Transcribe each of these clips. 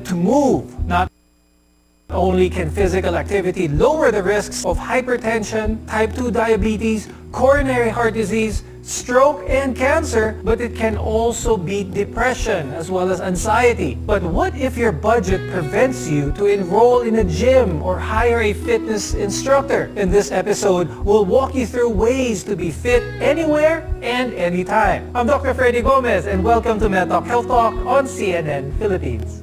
to move. Not only can physical activity lower the risks of hypertension, type 2 diabetes, coronary heart disease, stroke, and cancer, but it can also beat depression as well as anxiety. But what if your budget prevents you to enroll in a gym or hire a fitness instructor? In this episode, we'll walk you through ways to be fit anywhere and anytime. I'm Dr. Freddy Gomez, and welcome to Medtalk Health Talk on CNN Philippines.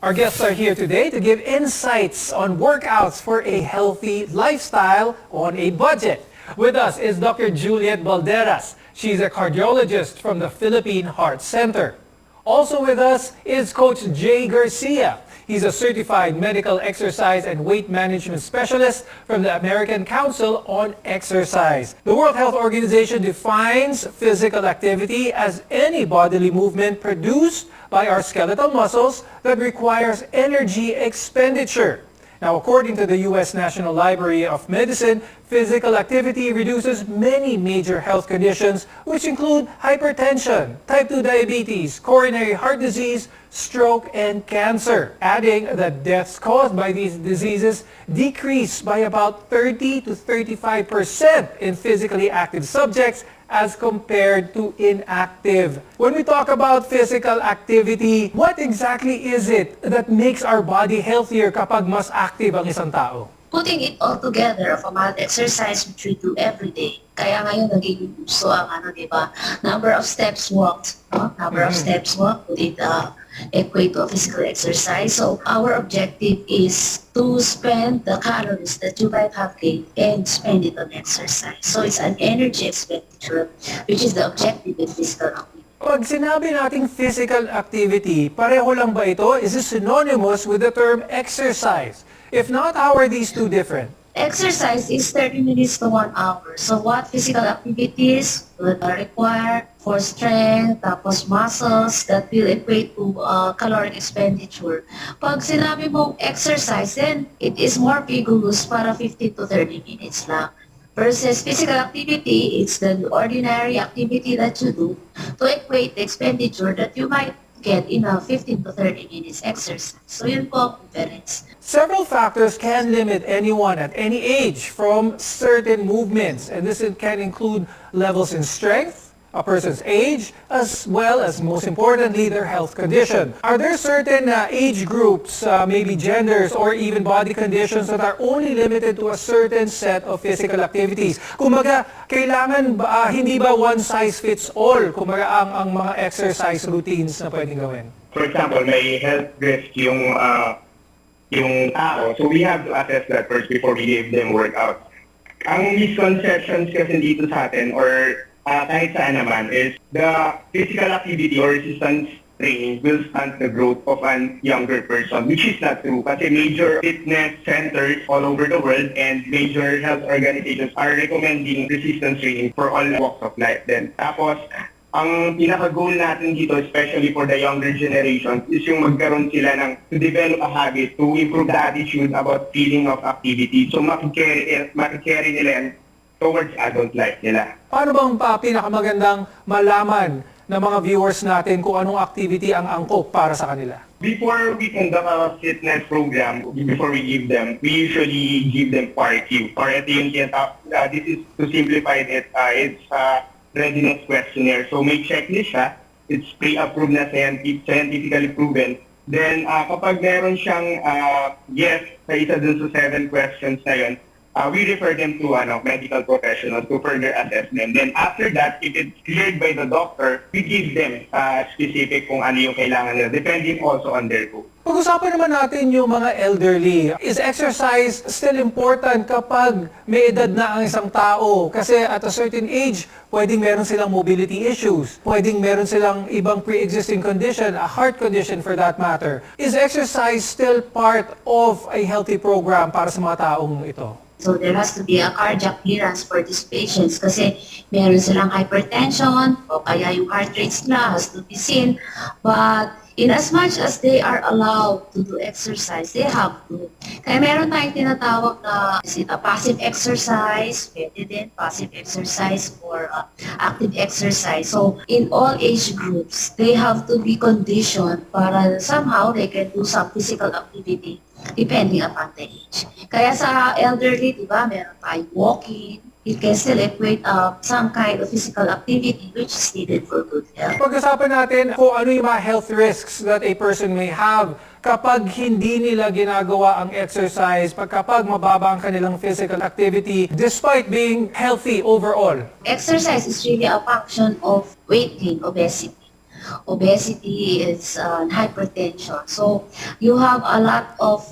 Our guests are here today to give insights on workouts for a healthy lifestyle on a budget. With us is Dr. Juliet Balderas. She's a cardiologist from the Philippine Heart Center. Also with us is Coach Jay Garcia. He's a certified medical exercise and weight management specialist from the American Council on Exercise. The World Health Organization defines physical activity as any bodily movement produced by our skeletal muscles that requires energy expenditure. Now, according to the U.S. National Library of Medicine, physical activity reduces many major health conditions, which include hypertension, type 2 diabetes, coronary heart disease, stroke, and cancer. Adding that deaths caused by these diseases decrease by about 30 to 35% in physically active subjects as compared to inactive. When we talk about physical activity, what exactly is it that makes our body healthier kapag mas active ang isang tao? Putting it all together of a mild exercise which we do every day. Kaya ngayon naging uso ang number of steps walked. Number of steps walked, put it equate to a physical exercise. So our objective is to spend the calories that you might have gained and spend it on exercise. So it's an energy expenditure, which is the objective in physical activity. Pag sinabi nating physical activity, pareho lang ba ito? Is it synonymous with the term exercise? If not, how are these two different? Exercise is 30 minutes to 1 hour. So what physical activities will require for strength, tapos muscles that will equate to caloric expenditure. Pag sinabi mong exercise, then it is more vigorous para 15 to 30 minutes lang. Versus physical activity, it's the ordinary activity that you do to equate the expenditure that you might get in a 15 to 30 minutes exercise. So yun po ang difference. Several factors can limit anyone at any age from certain movements, and this can include levels in strength, a person's age, as well as, most importantly, their health condition. Are there certain age groups, maybe genders, or even body conditions that are only limited to a certain set of physical activities? Kumbaga, kailangan ba, hindi ba one size fits all, kumbaga, ang mga exercise routines na pwedeng gawin? For example, may health risk yung tao. So we have to assess that first before we give them workout. Ang misconceptions kasi dito sa atin or kahit saan naman is the physical activity or resistance training will stunt the growth of a younger person, which is not true kasi major fitness centers all over the world and major health organizations are recommending resistance training for all walks of life. Then tapos ang pinaka-goal natin dito, especially for the younger generation, is yung magkaroon sila to develop a habit, to improve the attitude about feeling of activity. So makikerry nila yan towards adult life nila. Paano bang pinakamagandang malaman ng mga viewers natin kung anong activity ang angkop para sa kanila? Before we conduct a fitness program, before we give them, we usually give them PAR-Q. Or ito yung this is to simplify it, it's readiness questionnaire. So may checklist siya. It's pre-approved na scientifically proven. Then kapag meron siyang yes sa isa dun sa 7 questions na yun, we refer them to medical professionals to further assessment. Then after that, if it's cleared by the doctor, we give them specific kung ano yung kailangan nila, depending also on their goal. Pag-usapan naman natin yung mga elderly. Is exercise still important kapag may edad na ang isang tao? Kasi at a certain age, pwedeng meron silang mobility issues. Pwedeng meron silang ibang pre-existing condition, a heart condition for that matter. Is exercise still part of a healthy program para sa mga taong ito? So there has to be a cardiac clearance for these patients kasi meron silang hypertension o kaya yung heart rate nila has to be seen. But in as much as they are allowed to do exercise, they have to. Kaya meron tayong tinatawag na passive exercise, pwede din passive exercise or active exercise. So in all age groups, they have to be conditioned para somehow they can do some physical activity depending upon the age. Kaya sa elderly, di ba, meron tayong walking, it can still equate some kind of physical activity which is needed for good health. Pag-usapan natin kung ano yung mga health risks that a person may have kapag hindi nila ginagawa ang exercise, kapag mababa ang kanilang physical activity, despite being healthy overall. Exercise is really a function of weight gain, obesity. Obesity is hypertension. So you have a lot of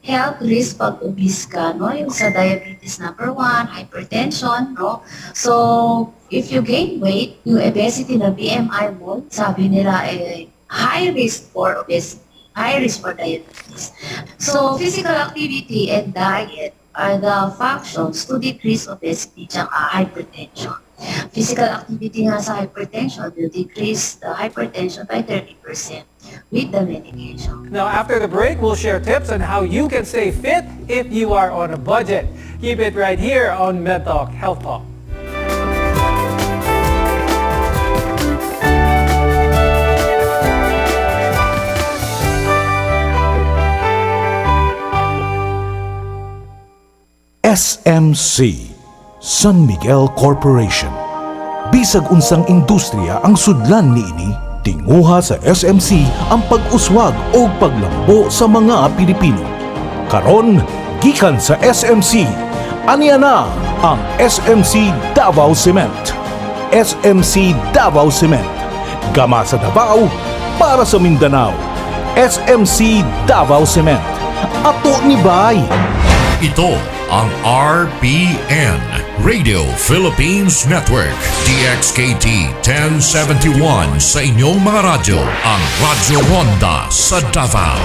health risk pag obese ka, no? Yung sa diabetes number 1, hypertension, no? So if you gain weight, yung obesity na BMI mo, sabi nila high risk for obesity, high risk for diabetes. So physical activity and diet are the functions to decrease obesity at hypertension. Physical activity nga sa hypertension will decrease the hypertension by 30% with the medication. Now, after the break, we'll share tips on how you can stay fit if you are on a budget. Keep it right here on Medtalk Health Talk. SMC, San Miguel Corporation. Bisag unsang industriya ang sudlan niini, tinguha sa SMC ang pag-uswag o paglambo sa mga Pilipino. Karon, gikan sa SMC, aniya na ang SMC Davao Cement. SMC Davao Cement. Gama sa Davao, para sa Mindanao. SMC Davao Cement. Ato ni Bay. Ito ang RPN, Radio Philippines Network, DXKT 1071 sa inyong mga radyo, ang Radyo Ronda sa Davao.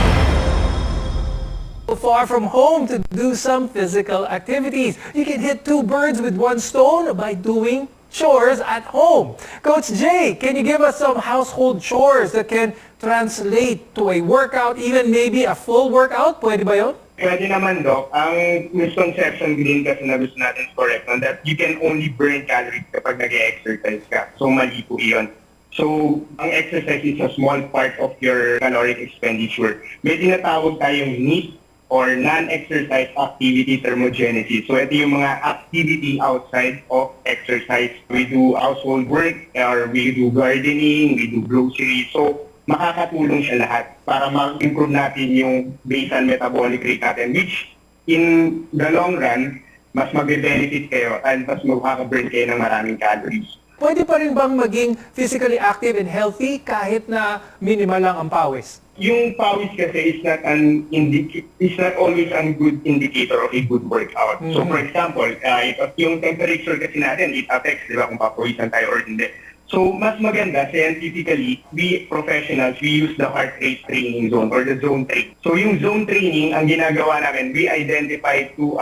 Far from home to do some physical activities. You can hit 2 birds with 1 stone by doing chores at home. Coach Jay, can you give us some household chores that can translate to a workout, even maybe a full workout? Pwede ba yun? Pwede naman, Doc. Ang misconception din kasi na gusto natin is correct on that you can only burn calories kapag nag-exercise ka. So, mali po iyon. So, ang exercise is a small part of your caloric expenditure. May tinatawag tayong NEAT or non-exercise activity thermogenesis. So, ito yung mga activity outside of exercise. We do household work, or we do gardening, we do groceries. So, makakatulong siya lahat para ma-improve natin yung basal metabolic rate natin, which in the long run, mas mag-benefit kayo and mas makaka-burn kayo ng maraming calories. Pwede pa rin bang maging physically active and healthy kahit na minimal lang ang pawis? Yung pawis kasi is not always a good indicator of a good workout. Mm-hmm. So for example, yung temperature kasi natin, it affects, di ba, kung papawisan tayo or hindi. So, mas maganda, scientifically, we professionals, we use the heart rate training zone or the zone 3. So, yung zone training, ang ginagawa namin, we identify 2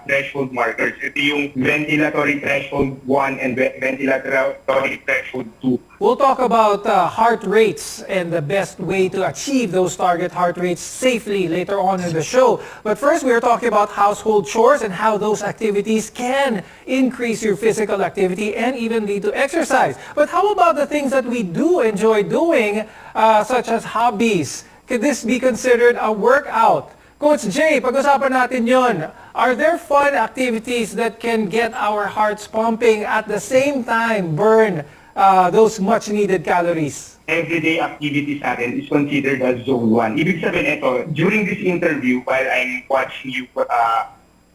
threshold markers. Ito yung ventilatory threshold 1 and ventilatory threshold 2. We'll talk about heart rates and the best way to achieve those target heart rates safely later on in the show. But first, we're talking about household chores and how those activities can increase your physical activity and even lead to exercise. But how about the things that we do enjoy doing, such as hobbies? Could this be considered a workout? Coach Jay, pag-usapan natin yon. Are there fun activities that can get our hearts pumping at the same time burn those much-needed calories? Everyday activities natin is considered as zone 1. Ibig sabihin ito, during this interview, while I'm watching you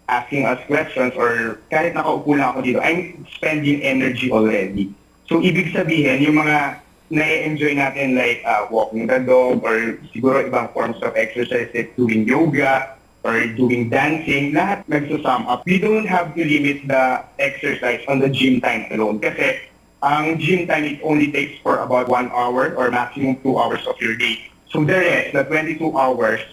asking us questions or kahit nakaupo lang ako dito, I'm spending energy already. So, ibig sabihin, yung mga na-enjoy natin like walking the dog or siguro ibang forms of exercise like doing yoga or doing dancing, lahat nagsusum up. We don't have to limit the exercise on the gym time alone kasi ang gym time, it only takes for about 1 hour or maximum 2 hours of your day. So the rest, the 22 hours,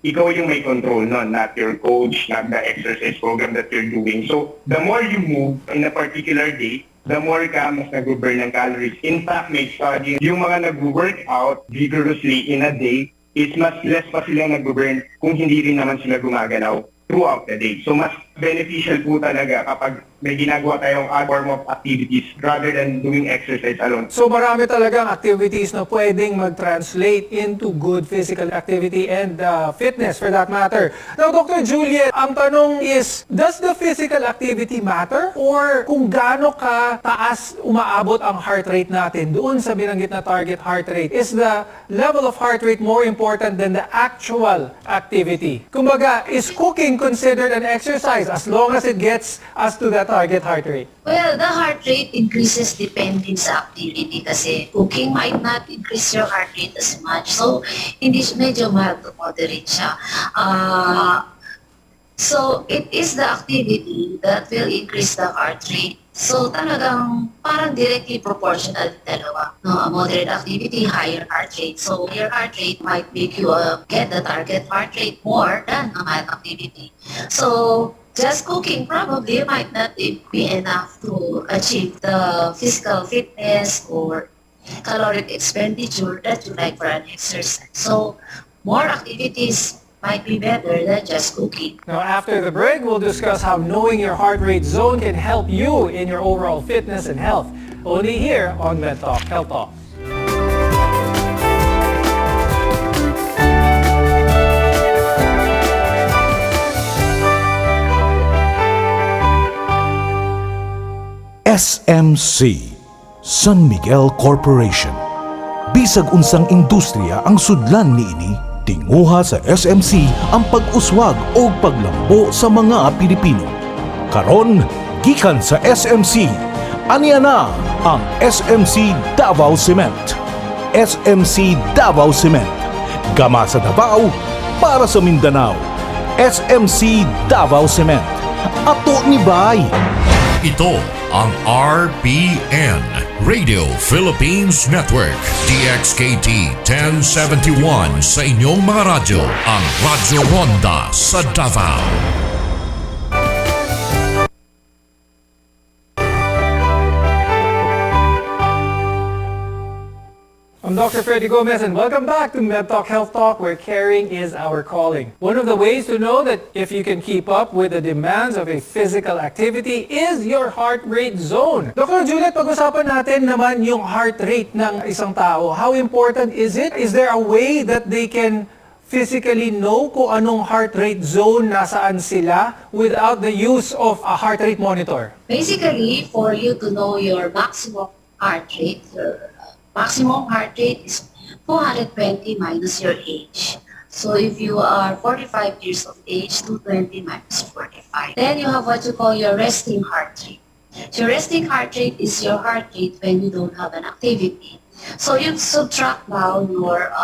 ikaw yung may control nun, not your coach, not the exercise program that you're doing. So, the more you move in a particular day, the more ka mas nag-burn ng calories. In fact, may study, yung mga nag-workout vigorously in a day, is mas less pa silang nag-burn kung hindi rin naman sila gumagalaw throughout the day. So, mas beneficial po talaga kapag may ginagawa tayong form of activities rather than doing exercise alone. So marami talagang activities na pwedeng mag-translate into good physical activity and fitness for that matter. Now, Dr. Juliet, ang tanong is, does the physical activity matter? Or kung gaano ka taas umaabot ang heart rate natin doon sa binanggit na target heart rate, is the level of heart rate more important than the actual activity? Kumbaga, is cooking considered an exercise as long as it gets us to that target heart rate? Well, the heart rate increases depending sa activity kasi cooking might not increase your heart rate as much. So, hindi medyo mild to moderate siya. So, it is the activity that will increase the heart rate. So, talagang parang directly proportional dalawa. No, a moderate activity, higher heart rate. So, your heart rate might make you get the target heart rate more than a mild activity. So, just cooking probably might not be enough to achieve the physical fitness or caloric expenditure that you like for an exercise. So, more activities might be better than just cooking. Now, after the break, we'll discuss how knowing your heart rate zone can help you in your overall fitness and health. Only here on Medtalk, Healthtalk. SMC, San Miguel Corporation. Bisag unsang industriya ang sudlan niini, tinguha sa SMC ang pag-uswag o paglambo sa mga Pilipino. Karon, gikan sa SMC, aniya na ang SMC Davao Cement. SMC Davao Cement, gama sa Davao para sa Mindanao. SMC Davao Cement, ato ni Bay. Ito ang RBN, Radio Philippines Network, DXKT 1071 sa inyong mga radyo, ang Radyo Ronda sa Davao. I'm Dr. Freddy Gomez and welcome back to Medtalk Health Talk, where caring is our calling. One of the ways to know that if you can keep up with the demands of a physical activity is your heart rate zone. Dr. Juliet, pag-usapan natin naman yung heart rate ng isang tao. How important is it? Is there a way that they can physically know kung anong heart rate zone nasaan sila without the use of a heart rate monitor? Basically, for you to know your maximum heart rate, maximum heart rate is 220 minus your age. So if you are 45 years of age, 220 minus 45. Then you have what you call your resting heart rate. So your resting heart rate is your heart rate when you don't have an activity. So you subtract now your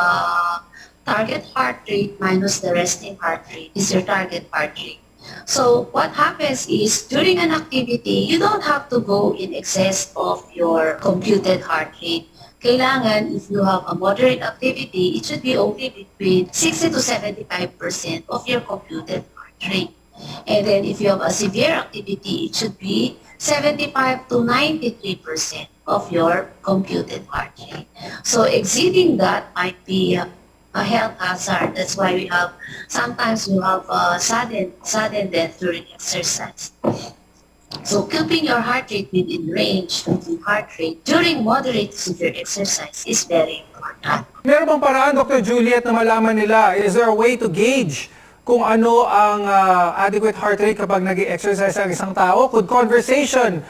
target heart rate minus the resting heart rate is your target heart rate. So what happens is during an activity, you don't have to go in excess of your computed heart rate. Kailangan, if you have a moderate activity, it should be only between 60 to 75% of your computed heart rate. And then if you have a severe activity, it should be 75 to 93% of your computed heart rate. So exceeding that might be a health hazard. That's why we have, sometimes we have sudden death during exercise. So keeping your heart rate within range of the heart rate during moderate to severe exercise is very important. Meron bang paraan, Dr. Juliet, na malaman nila? Is there a way to gauge kung ano ang adequate heart rate kapag nag-exercise ang isang tao? Could conversation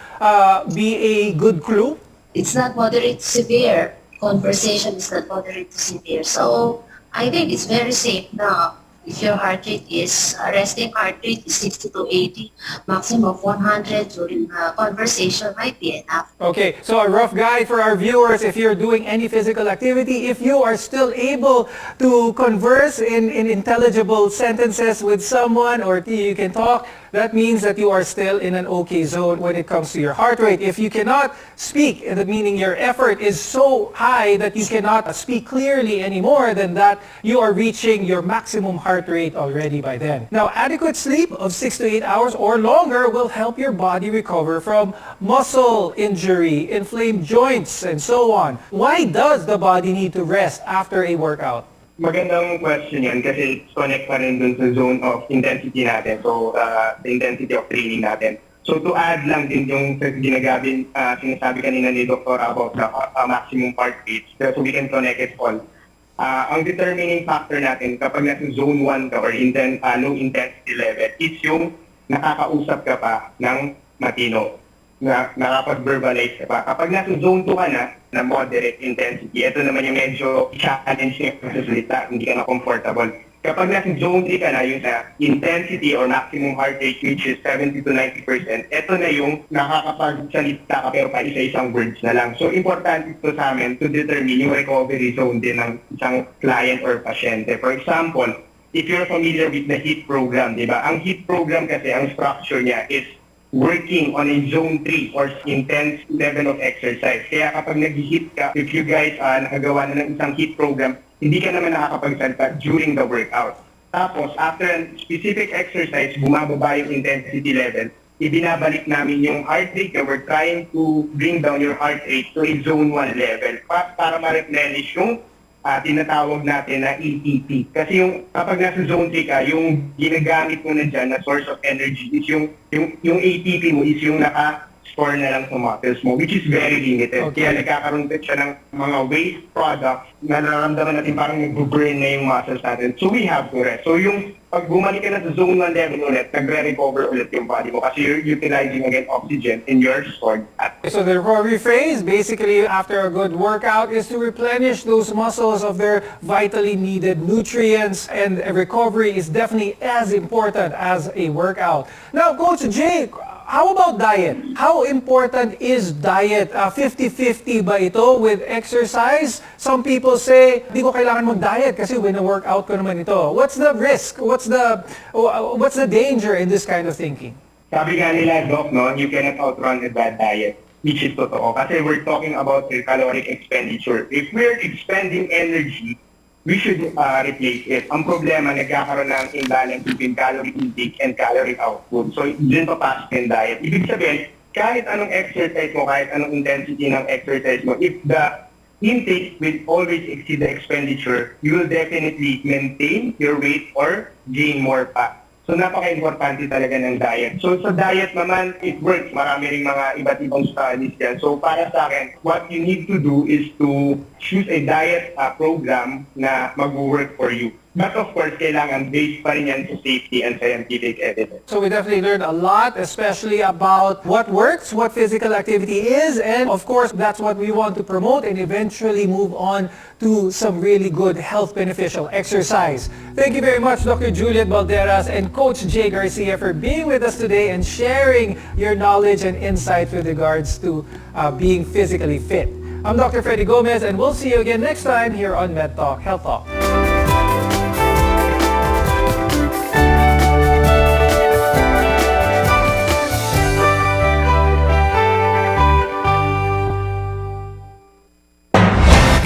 be a good clue? It's not moderate to severe. Conversation is not moderate to severe. So I think it's very safe now. If your heart rate is, resting heart rate is 60 to 80, maximum of 100 during conversation might be enough. Okay, so a rough guide for our viewers, if you're doing any physical activity, if you are still able to converse in intelligible sentences with someone, or you can talk, that means that you are still in an okay zone when it comes to your heart rate. If you cannot speak, meaning your effort is so high that you cannot speak clearly anymore, then that you are reaching your maximum heart rate already by then. Now, adequate sleep of 6 to 8 hours or longer will help your body recover from muscle injury, inflamed joints, and so on. Why does the body need to rest after a workout? Magandang question yan kasi connect pa rin dun sa zone of intensity natin. So, the intensity of training natin. So, to add lang din yung sinasabi kanina ni Dr. about the maximum heart rate. So, we can connect it all. Ang determining factor natin kapag nasa zone 1 ka or low intensity level is yung nakakausap ka pa ng matino. Nakapag-verbalize ka pa. Kapag nasa zone 2 ka na moderate intensity, ito naman yung medyo challenge niya sa salita, hindi ka na comfortable. Kapag nasa zone 3 ka na, yung intensity or maximum heart rate which is 70 to 90%, ito na yung nakakapagsalita ka pero pa isa-isang words na lang. So, importante ito sa amin to determine yung recovery zone din ng isang client or pasyente. For example, if you're familiar with the HEAT program, di ba? Ang HEAT program kasi, ang structure niya is working on a zone 3 or intense level of exercise. Kaya kapag nag-HEAT ka, if you guys nakagawa na ng isang HEAT program, hindi ka naman nakakapagsalita during the workout. Tapos, after a specific exercise, bumababa yung intensity level, ibinabalik namin yung heart rate na we're trying to bring down your heart rate to a zone 1 level para ma-replenish yung tinatawag natin na ATP. Kasi yung kapag nasa zone 3 ka, yung ginagamit mo na dyan na source of energy is yung ATP mo is yung naka-store na lang sa muscles mo, which is very limited. Okay. Kaya nagkakaroon siya ng mga waste products na nararamdaman natin parang nag-burn na yung muscles natin. So we have to rest. So yung pag bumalik ka na sa zone 1 level ulit, nagre-recover ulit yung body mo kasi you're utilizing again oxygen in your stored fat. So the recovery phase, basically after a good workout, is to replenish those muscles of their vitally needed nutrients, and a recovery is definitely as important as a workout. Now, Coach Jay, how about diet? How important is diet? 50-50 ba ito with exercise? Some people say, di ko kailangan mag-diet kasi wina-workout ko naman ito. What's the risk? What's the danger in this kind of thinking? Sabi nga nila, Doc, no, you cannot outrun a bad diet, which is totoo. Kasi we're talking about the caloric expenditure. If we're expending energy, we should replace it. Ang problema, nagkakaroon ng imbalance between calorie intake and calorie output. So, dun papasok yung diet. Ibig sabihin, kahit anong exercise mo, kahit anong intensity ng exercise mo, if the intake will always exceed the expenditure, you will definitely maintain your weight or gain more fat. So, napaka-importante talaga ng diet. So, sa diet naman, it works. Marami ring mga iba't ibang studies yan. So, para sa akin, what you need to do is to choose a diet program na mag-work for you. But of course, kailangan based pa rin yan sa safety and scientific evidence. So we definitely learned a lot, especially about what works, what physical activity is, and of course, that's what we want to promote and eventually move on to some really good health beneficial exercise. Thank you very much, Dr. Juliet Balderas and Coach Jay Garcia for being with us today and sharing your knowledge and insight with regards to being physically fit. I'm Dr. Freddy Gomez, and we'll see you again next time here on Medtalk, Health Talk.